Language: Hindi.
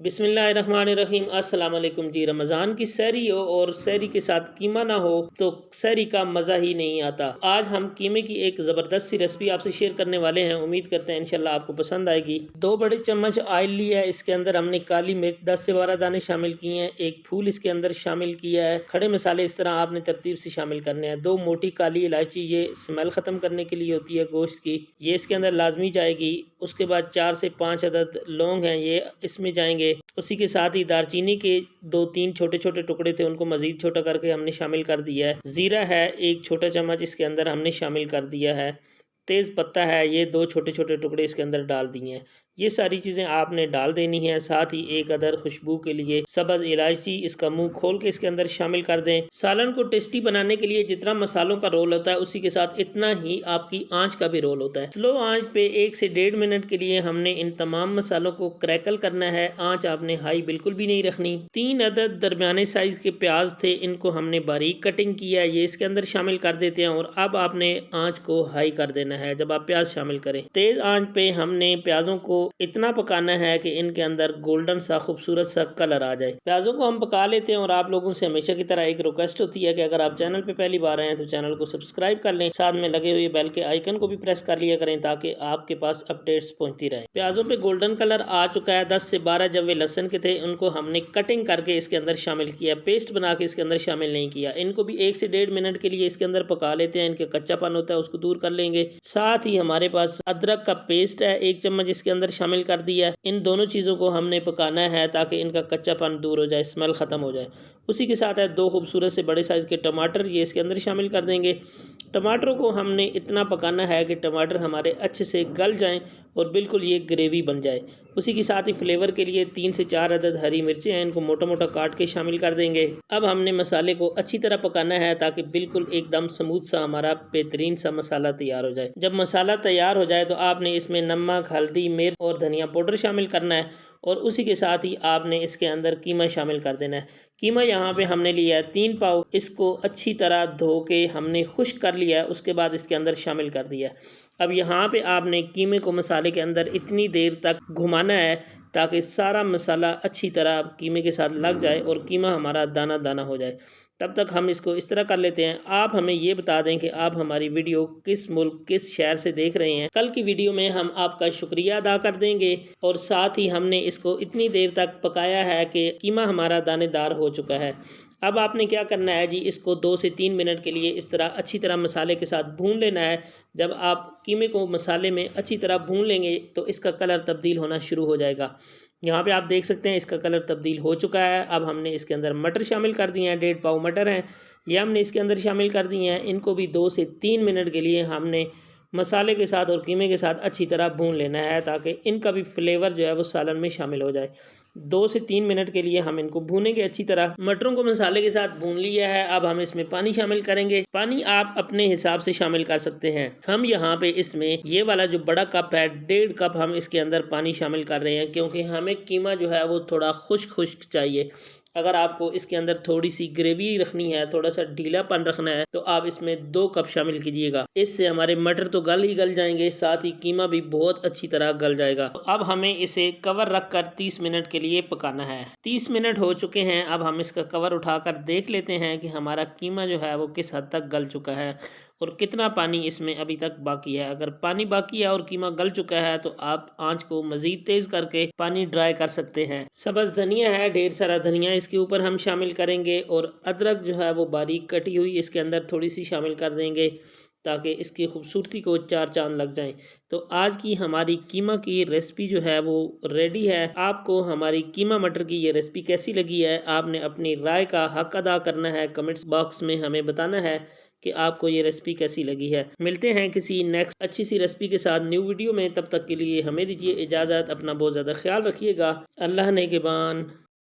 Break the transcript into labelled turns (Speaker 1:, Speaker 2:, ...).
Speaker 1: बिस्मिल्लाहिर्रहमानिर्रहीम। अस्सलाम वालेकुम जी। रमज़ान की सहरी हो और सहरी के साथ कीमा ना हो तो सहरी का मज़ा ही नहीं आता। आज हम कीमे की एक ज़बरदस्त सी रेसिपी आपसे शेयर करने वाले हैं। उम्मीद करते हैं इंशाल्लाह आपको पसंद आएगी। 2 बड़े चम्मच ऑयल लिया है, इसके अंदर हमने काली मिर्च 10 से 12 दाने शामिल किए हैं। एक फूल इसके अंदर शामिल किया है। खड़े मसाले इस तरह आपने तरतीब से शामिल करने हैं। 2 मोटी काली इलायची, ये स्मेल ख़त्म करने के लिए होती है गोश्त की, ये इसके अंदर लाजमी जाएगी। उसके बाद 4 से 5 अदद लौंग हैं, ये इसमें जाएंगे। उसी के साथ ही दालचीनी के 2-3 छोटे छोटे टुकड़े थे, उनको मज़ीद छोटा करके हमने शामिल कर दिया है। ज़ीरा है 1 छोटा चम्मच, इसके अंदर हमने शामिल कर दिया है। तेज़ पत्ता है, ये 2 छोटे छोटे टुकड़े इसके अंदर डाल दिए हैं। ये सारी चीज़ें आपने डाल देनी है। साथ ही 1 अदद खुशबू के लिए सब्ज़ इलायची, इसका मुंह खोल के इसके अंदर शामिल कर दें। सालन को टेस्टी बनाने के लिए जितना मसालों का रोल होता है, उसी के साथ इतना ही आपकी आंच का भी रोल होता है। स्लो आंच पे 1 से 1.5 मिनट के लिए हमने इन तमाम मसालों को क्रैकल करना है। आंच आपने हाई बिल्कुल भी नहीं रखनी। 3 अदद दरमियाने साइज के प्याज थे, इनको हमने बारीक कटिंग किया है, ये इसके अंदर शामिल कर देते हैं। और अब आपने आंच को हाई कर देना है जब आप प्याज शामिल करें। तेज आंच पे हमने प्याजों को इतना पकाना है कि इनके अंदर गोल्डन सा खूबसूरत सा कलर आ जाए। प्याजों को हम पका लेते हैं। और आप लोगों से हमेशा की तरह एक रिक्वेस्ट होती है कि अगर आप चैनल पे पहली बार आए हैं तो चैनल को सब्सक्राइब कर लें, साथ में लगे हुए बेल के आइकन को भी प्रेस कर लिया करें ताकि आपके पास अपडेट्स पहुंचती रहे। प्याजों पे गोल्डन कलर आ चुका है। 10 से 12 जब वे लहसुन के थे, उनको हमने कटिंग करके इसके अंदर शामिल किया, पेस्ट बना के इसके अंदर शामिल नहीं किया। इनको भी 1 से 1.5 मिनट के लिए इसके अंदर पका लेते हैं। इनके कच्चापन होता है उसको दूर कर लेंगे। साथ ही हमारे पास अदरक का पेस्ट है, 1 चम्मच इसके अंदर शामिल कर दिया है। इन दोनों चीज़ों को हमने पकाना है ताकि इनका कच्चापन दूर हो जाए, स्मेल ख़त्म हो जाए। उसी के साथ है 2 खूबसूरत से बड़े साइज़ के टमाटर, ये इसके अंदर शामिल कर देंगे। टमाटरों को हमने इतना पकाना है कि टमाटर हमारे अच्छे से गल जाएं और बिल्कुल ये ग्रेवी बन जाए। उसी के साथ ही फ्लेवर के लिए 3 से 4 अदद हरी मिर्चें हैं, इनको मोटा मोटा काट के शामिल कर देंगे। अब हमने मसाले को अच्छी तरह पकाना है ताकि बिल्कुल एकदम स्मूथ सा हमारा बेहतरीन सा मसाला तैयार हो जाए। जब मसाला तैयार हो जाए तो आपने इसमें नमक, हल्दी, मिर्च और धनिया पाउडर शामिल करना है। और उसी के साथ ही आपने इसके अंदर कीमा शामिल कर देना है। कीमा यहाँ पे हमने लिया है 3 पाव, इसको अच्छी तरह धो के हमने खुश्क कर लिया है, उसके बाद इसके अंदर शामिल कर दिया है। अब यहाँ पे आपने कीमे को मसाले के अंदर इतनी देर तक घुमाना है ताकि सारा मसाला अच्छी तरह कीमे के साथ लग जाए और कीमा हमारा दाना दाना हो जाए। तब तक हम इसको इस तरह कर लेते हैं। आप हमें ये बता दें कि आप हमारी वीडियो किस मुल्क, किस शहर से देख रहे हैं। कल की वीडियो में हम आपका शुक्रिया अदा कर देंगे। और साथ ही हमने इसको इतनी देर तक पकाया है कि कीमा हमारा दानेदार हो चुका है। अब आपने क्या करना है जी, इसको 2 से 3 मिनट के लिए इस तरह अच्छी तरह मसाले के साथ भून लेना है। जब आप कीमे को मसाले में अच्छी तरह भून लेंगे तो इसका कलर तब्दील होना शुरू हो जाएगा। यहाँ पे आप देख सकते हैं इसका कलर तब्दील हो चुका है। अब हमने इसके अंदर मटर शामिल कर दिए हैं, 1.5 पाव मटर हैं, ये हमने इसके अंदर शामिल कर दिए हैं। इनको भी 2 से 3 मिनट के लिए हमने मसाले के साथ और कीमे के साथ अच्छी तरह भून लेना है ताकि इनका भी फ्लेवर जो है वो सालन में शामिल हो जाए। 2 से 3 मिनट के लिए हम इनको भूनेंगे अच्छी तरह। मटरों को मसाले के साथ भून लिया है। अब हम इसमें पानी शामिल करेंगे। पानी आप अपने हिसाब से शामिल कर सकते हैं। हम यहाँ पे इसमें ये वाला जो बड़ा कप है, 1.5 कप हम इसके अंदर पानी शामिल कर रहे हैं, क्योंकि हमें कीमा जो है वो थोड़ा खुश्क खुश्क चाहिए। अगर आपको इसके अंदर थोड़ी सी ग्रेवी रखनी है, थोड़ा सा ढीलापन रखना है, तो आप इसमें 2 कप शामिल कीजिएगा। इससे हमारे मटर तो गल ही गल जाएंगे, साथ ही कीमा भी बहुत अच्छी तरह गल जाएगा। तो अब हमें इसे कवर रखकर 30 मिनट के लिए पकाना है। 30 मिनट हो चुके हैं। अब हम इसका कवर उठाकर देख लेते हैं कि हमारा कीमा जो है वो किस हद तक गल चुका है और कितना पानी इसमें अभी तक बाकी है। अगर पानी बाकी है और कीमा गल चुका है तो आप आंच को मजीद तेज करके पानी ड्राई कर सकते हैं। सब्ज़ धनिया है, ढेर सारा धनिया इसके ऊपर हम शामिल करेंगे। और अदरक जो है वो बारीक कटी हुई इसके अंदर थोड़ी सी शामिल कर देंगे ताकि इसकी खूबसूरती को 4 चांद लग जाएं। तो आज की हमारी कीमा की रेसिपी जो है वो रेडी है। आपको हमारी कीमा मटर की ये रेसिपी कैसी लगी है, आपने अपनी राय का हक अदा करना है। कमेंट्स बॉक्स में हमें बताना है कि आपको ये रेसिपी कैसी लगी है। मिलते हैं किसी नेक्स्ट अच्छी सी रेसिपी के साथ न्यू वीडियो में। तब तक के लिए हमें दीजिए इजाज़त। अपना बहुत ज़्यादा ख्याल रखिएगा। अल्लाह ने के बान।